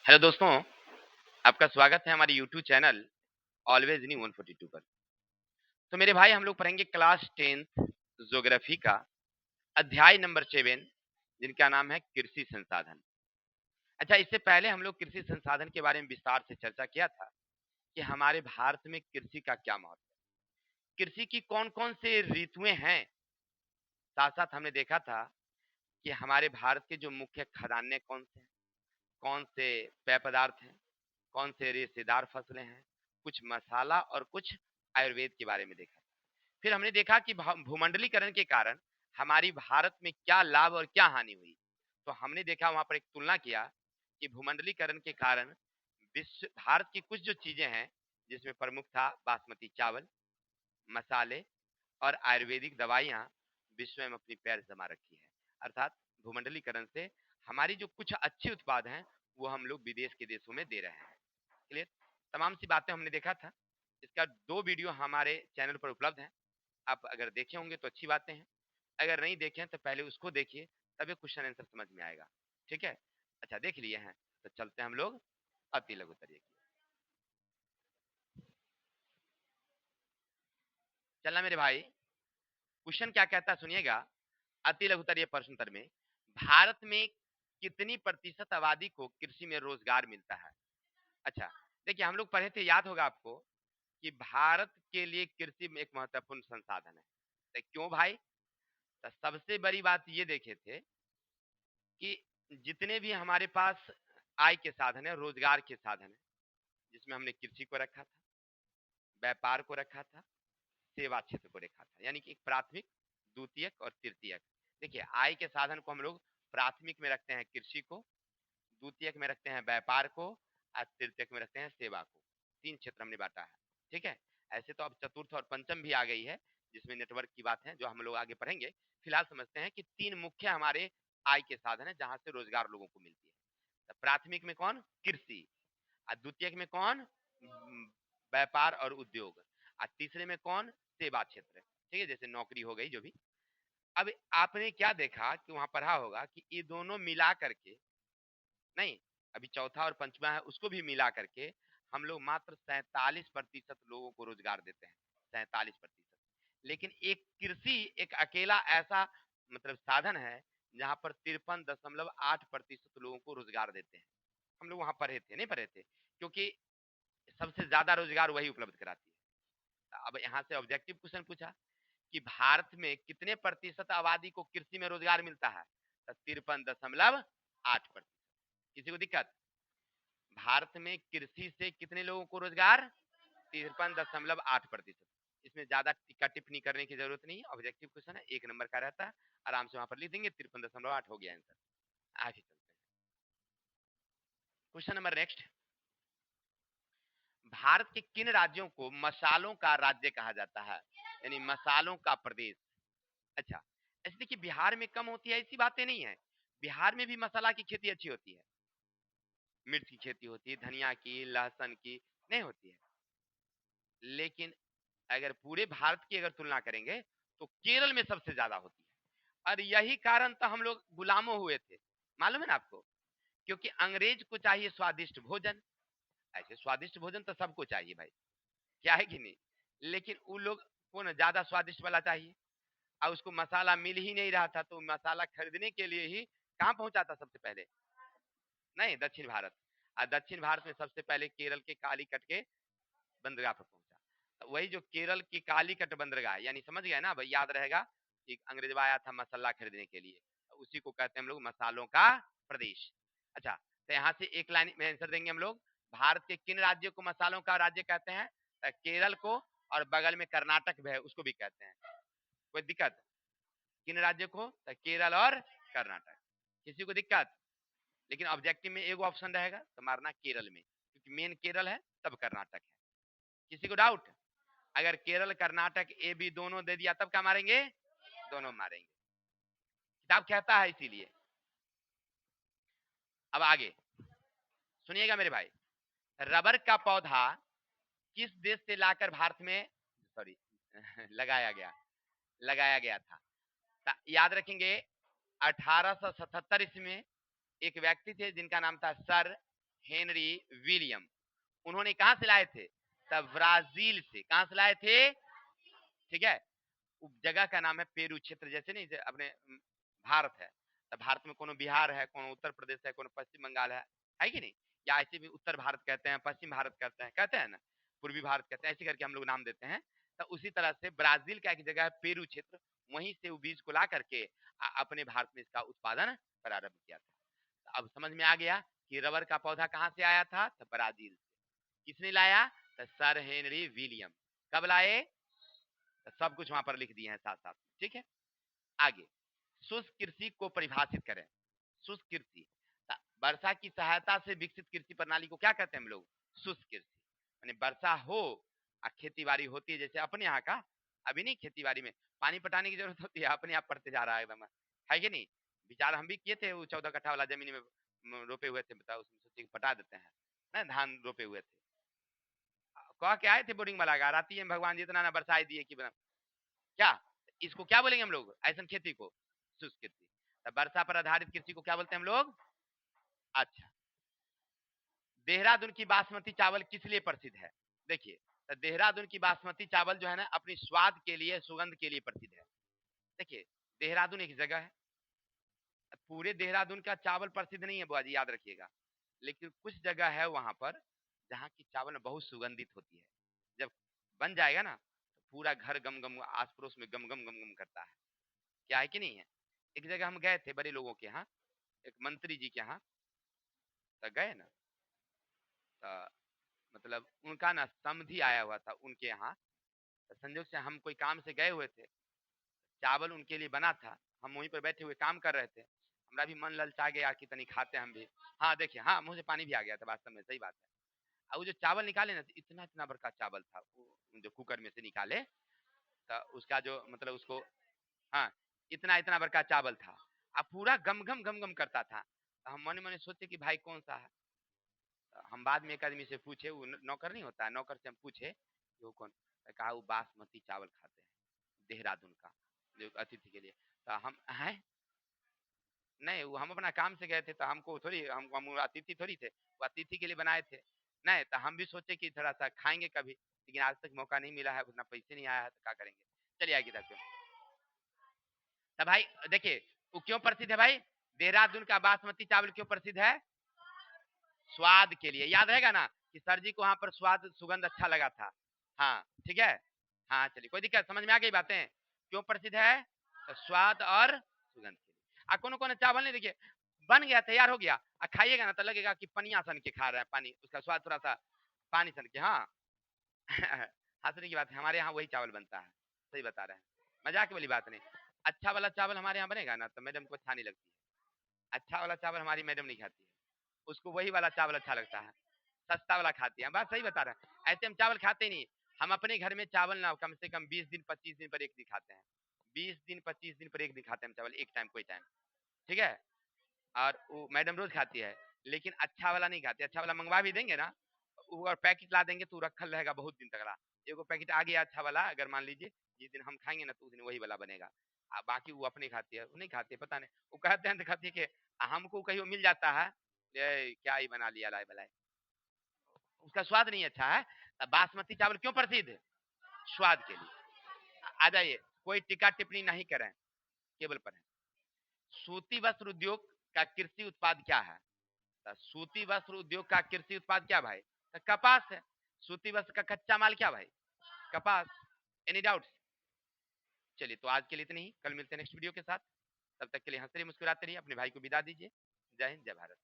Hello दोस्तों, आपका स्वागत है हमारे यूट्यूब चैनल ऑलवेज न्यू 142 पर। तो मेरे भाई हम लोग पढ़ेंगे क्लास 10th ज्योग्राफी का अध्याय नंबर 7 जिनका नाम है कृषि संसाधन। अच्छा, इससे पहले हम लोग कृषि संसाधन के बारे में विस्तार से चर्चा किया था कि हमारे भारत में कृषि का क्या महत्व है, कृषि की कौन कौन से ऋतुएं हैं। साथ साथ हमने देखा था कि हमारे भारत के जो मुख्य खदानें कौन से पेय पदार्थ हैं, कौन से रेशेदार फसलें हैं, कुछ मसाला और कुछ आयुर्वेद के बारे में देखा। फिर हमने देखा कि भूमंडलीकरण के कारण हमारी भारत में क्या लाभ और क्या हानि हुई। तो हमने देखा वहां पर एक तुलना किया कि भूमंडलीकरण के कारण विश्व भारत की कुछ जो चीजें हैं जिसमें प्रमुख था बासमती चावल, मसाले और आयुर्वेदिक दवाइयां विश्व में अपनी पैर जमा रखी है। अर्थात भूमंडलीकरण से हमारी जो कुछ अच्छे उत्पाद हैं वो हम लोग विदेश के देशों में दे रहे हैं। क्लियर? तमाम सी बातें हमने देखा था। इसका 2 वीडियो हमारे चैनल पर उपलब्ध है। आप अगर देखे होंगे तो अच्छी बातें हैं, अगर नहीं देखे हैं तो पहले उसको देखिए, तभी क्वेश्चन आंसर समझ में आएगा। ठीक है? अच्छा, देख लिए हैं तो चलते हैं हम लोग अति लघुतरीय की। चलना मेरे भाई, क्वेश्चन क्या कहता है सुनिएगा। अति लघुतरीय प्रश्न उत्तर में भारत में कितनी प्रतिशत आबादी को कृषि में रोजगार मिलता है। अच्छा, देखिए हम लोग पढ़े थे, याद होगा आपको कि भारत के लिए कृषि में एक महत्वपूर्ण संसाधन है। तो क्यों भाई? तो सबसे बड़ी बात ये देखे थे कि जितने भी हमारे पास आय के साधन है, रोजगार के साधन है, जिसमें हमने कृषि को रखा था, व्यापार को रखा था, सेवा क्षेत्र को रखा था, यानी कि एक प्राथमिक, द्वितीयक और तृतीयक। देखिए आय के साधन को हम लोग प्राथमिक में रखते हैं कृषि को, द्वितीयक में रखते हैं व्यापार को और तृतीयक में रखते हैं सेवा को। 3 क्षेत्र हमने बांटा है। ठीक है? ऐसे तो अब चतुर्थ और पंचम भी आ गई है जिसमें नेटवर्क की बात है जो हम लोग आगे पढ़ेंगे। फिलहाल समझते हैं कि 3 मुख्य हमारे आय के साधन है जहां से रोजगार लोगों को मिलती है। तो प्राथमिक में कौन? कृषि। और द्वितीयक में कौन? व्यापार और उद्योग। और तीसरे में कौन? सेवा क्षेत्र। ठीक है, जैसे नौकरी हो गई जो भी। अब आपने क्या देखा कि वहां पढ़ा होगा कि ये दोनों मिला करके, नहीं, अभी चौथा और पंचमा है उसको भी मिला करके हम लोग मात्र 47% लोगों को रोजगार देते हैं। 47%। लेकिन एक कृषि एक अकेला ऐसा मतलब साधन है जहां पर 53.8% लोगों को रोजगार देते हैं। हम लोग वहां पढ़े थे, नहीं पढ़े थे? क्योंकि सबसे ज्यादा रोजगार वही उपलब्ध कराती है। अब यहाँ से ऑब्जेक्टिव क्वेश्चन पूछा कि भारत में कितने प्रतिशत आबादी को कृषि में रोजगार मिलता है? तो 53.8%। किसी को दिक्कत? भारत में कृषि से कितने लोगों को रोजगार? 53.8%। इसमें ज्यादा टीका टिप्पणी करने की जरूरत नहीं है, ऑब्जेक्टिव क्वेश्चन है, 1 नंबर का रहता है। आराम से वहां पर लिख देंगे, 53.8 हो गया आंसर। आगे चलते हैं क्वेश्चन नंबर नेक्स्ट। भारत के किन राज्यों को मसालों का राज्य कहा जाता है, यानी मसालों का प्रदेश? अच्छा, ऐसे देखिए बिहार में कम होती है ऐसी बातें नहीं है। बिहार में भी मसाला की खेती अच्छी होती है, मिर्च की खेती होती है, धनिया की, लहसुन की नहीं होती है। लेकिन अगर पूरे भारत की अगर तुलना करेंगे तो केरल में सबसे ज्यादा होती है। और यही कारण तो हम लोग गुलामों हुए थे, मालूम है ना आपको? क्योंकि अंग्रेज को चाहिए स्वादिष्ट भोजन। ऐसे स्वादिष्ट भोजन तो सबको चाहिए भाई, क्या है कि नहीं? लेकिन उन लोग को ना ज्यादा स्वादिष्ट वाला चाहिए, और उसको मसाला मिल ही नहीं रहा था, तो मसाला खरीदने के लिए ही कहाँ पहुंचा था सबसे पहले? नहीं, दक्षिण भारत। और दक्षिण भारत में सबसे पहले केरल के कालीकट के बंदरगाह पर पहुंचा। तो वही जो केरल की कालीकट बंदरगाह, यानी समझ गया ना भाई, याद रहेगा कि अंग्रेजवा आया था मसाला खरीदने के लिए, तो उसी को कहते हैं हम लोग मसालों का प्रदेश। अच्छा, तो यहाँ से एक लाइन में आंसर देंगे हम लोग। भारत के किन राज्यों को मसालों का राज्य कहते हैं? तो केरल को, और बगल में कर्नाटक भी है उसको भी कहते हैं। कोई दिक्कत? किन राज्यों को? तो केरल और कर्नाटक। किसी को दिक्कत? लेकिन ऑब्जेक्टिव में एक ऑप्शन रहेगा तो मारना केरल में, क्योंकि मेन केरल है तब कर्नाटक है। किसी को डाउट? अगर केरल कर्नाटक ए बी दोनों दे दिया तब क्या मारेंगे? दोनों मारेंगे, किताब कहता है इसीलिए। अब आगे सुनिएगा मेरे भाई। रबर का पौधा किस देश से लाकर भारत में, सॉरी लगाया गया था? याद रखेंगे 1877 ईस्वी में एक व्यक्ति थे जिनका नाम था सर हेनरी विलियम। उन्होंने कहां से लाए थे? तब ब्राजील से। कहां से लाए थे? ठीक है, उप जगह का नाम है पेरू क्षेत्र। जैसे नहीं अपने भारत है, तो भारत में कोनो बिहार है, कोनो उत्तर प्रदेश है, कोनो पश्चिम बंगाल है कि नहीं? या ऐसे भी उत्तर भारत कहते हैं, पश्चिम भारत कहते हैं ना, पूर्वी भारत कहते हैं, ऐसे करके हम लोग नाम देते हैं। तो उसी तरह से ब्राजील का एक जगह है पेरू क्षेत्र, वहीं से वो बीज को ला करके अपने भारत में इसका उत्पादन प्रारंभ किया था। तो अब समझ में आ गया कि रबर का पौधा कहां से आया था? तो ब्राजील से। किसने लाया? तो सर हेनरी विलियम। कब लाए? तो सब कुछ वहां पर लिख दिए हैं साथ साथ। ठीक है, आगे शुष्क कृषि को परिभाषित करें। शुष्क कृषि, वर्षा की सहायता से विकसित कृषि प्रणाली को क्या कहते हैं हम लोग? शुष्क कृषि। यानी वर्षा हो और खेती बाड़ी होती है, जैसे अपने यहाँ का अभी नहीं, खेती बाड़ी में पानी पटाने की जरूरत होती है, अपने आप पड़ते जा रहा है एकदम, है कि नहीं? विचार हम भी किए थे, वो 14 कट्ठा वाला जमीन में रोपे हुए थे, बताओ, उसमें सोचे पटा देते हैं ना, धान रोपे हुए थे। कह के आए थे बोरिंग वाला का, आती है भगवान जी इतना ना बरसाई दिए कि क्या इसको क्या बोलेंगे हम लोग? ऐसा खेती को शुष्क कृषि। तो वर्षा पर आधारित कृषि को क्या बोलते हैं हम लोग? अच्छा, देहरादून की बासमती चावल किस लिए प्रसिद्ध है? देखिए, तो देहरादून की बासमती चावल जो है ना, अपनी स्वाद के लिए, सुगंध के लिए प्रसिद्ध है। देखिए, देहरादून एक जगह है, पूरे देहरादून का चावल प्रसिद्ध नहीं है बुआ जी, याद रखिएगा, लेकिन कुछ जगह है वहां पर जहाँ की चावल बहुत सुगंधित होती है। जब बन जाएगा ना, तो पूरा घर गम गम, आस पड़ोस में गम गम गम गम करता है। क्या है कि नहीं है? एक जगह हम गए थे बड़े लोगों के यहाँ, एक मंत्री जी के यहाँ, तो गए ना, तो मतलब उनका ना समधी आया हुआ था उनके यहाँ, तो संजोग से हम कोई काम से गए हुए थे, चावल उनके लिए बना था, हम वहीं पर बैठे हुए काम कर रहे थे, हमारा भी मन ललचा गया कि तनी खाते हम भी। हाँ देखिए, हाँ मुझे पानी भी आ गया था वास्तव में, सही बात है। और वो जो चावल निकाले ना, इतना इतना बड़का चावल था वो, जो कुकर में से निकाले, तो उसका जो मतलब उसको, हाँ, इतना इतना बड़का चावल था, अब पूरा गम गम गम गम करता था। तो हम मने मने सोचे कि भाई कौन सा है। तो हम बाद में एक आदमी से पूछे, वो नौकर नहीं होता है, नौकर से हम पूछे कि वो कौन? तो कहा वो बासमती चावल खाते हैं देहरादून का, जो अतिथि के लिए। तो हम हैं, नहीं वो हम अपना काम से गए थे, तो हमको थोड़ी, हम अतिथि थोड़ी थे, वो अतिथि के लिए बनाए थे। नहीं तो हम भी सोचे कि थोड़ा सा खाएंगे कभी, लेकिन आज तक मौका नहीं मिला है, उतना पैसे नहीं आया है, तो क्या करेंगे। चलिए आगे देखते हैं। तो भाई देखिए, वो क्यों प्रसिद्ध है भाई? देहरादून का बासमती चावल क्यों प्रसिद्ध है? स्वाद के लिए। याद रहेगा ना कि सर जी को वहां पर स्वाद सुगंध अच्छा लगा था। हाँ ठीक है, हाँ चलिए, कोई दिक्कत, समझ में आ गई बातें? क्यों प्रसिद्ध है? तो स्वाद और सुगंध के लिए। कोनो कोनो चावल नहीं, देखिए बन गया, तैयार हो गया, खाइएगा ना तो लगेगा कि पनिया सन के खा रहा है, पानी, उसका स्वाद थोड़ा सा पानी सन के। हाँ हंसने की बात है, हमारे यहाँ वही चावल बनता है, सही बता रहे हैं, मजाक वाली बात नहीं। अच्छा वाला चावल हमारे यहाँ बनेगा ना, तो मैडम को अच्छा नहीं लगती है, अच्छा वाला चावल हमारी मैडम नहीं खाती है, उसको वही वाला चावल अच्छा लगता है, सस्ता वाला खाती है। बात सही बता रहे हैं, ऐसे हम चावल खाते नहीं। हम अपने घर में चावल ना कम से कम 20 दिन 25 दिन पर एक दिन खाते हैं, 20 दिन 25 दिन पर एक दिन खाते हैं चावल, एक टाइम कोई टाइम। ठीक है, और वो मैडम रोज खाती है, लेकिन अच्छा वाला नहीं खाती। अच्छा वाला मंगवा भी देंगे ना, वो अगर पैकेट ला देंगे तो रखल रहेगा बहुत दिन तक। एगो पैकेट आ गया अच्छा वाला, अगर मान लीजिए जिस दिन हम खाएंगे ना, तो उस दिन वही वाला बनेगा। बाकी वो अपने खाती है, वो नहीं खाती है, पता नहीं, वो कहते हैं तो खाती है कि हमको कहीं मिल जाता है, क्या ही बना लिया लाए बलाए, उसका स्वाद नहीं अच्छा है। बासमती चावल क्यों प्रसिद्ध है? स्वाद के लिए। आ जाइए, कोई टीका टिप्पणी नहीं करें, केवल पढ़ें। सूती वस्त्र उद्योग का कृषि उत्पाद क्या है? तो सूती वस्त्र उद्योग का कृषि उत्पाद क्या भाई? तो कपास है। सूती वस्त्र का कच्चा माल क्या भाई? कपास। Any doubt? चलिए, तो आज के लिए इतनी ही, कल मिलते हैं नेक्स्ट वीडियो के साथ। तब तक के लिए हंसते रहिए, मुस्कुराते रहिए, अपने भाई को विदा दीजिए। जय हिंद, जय भारत।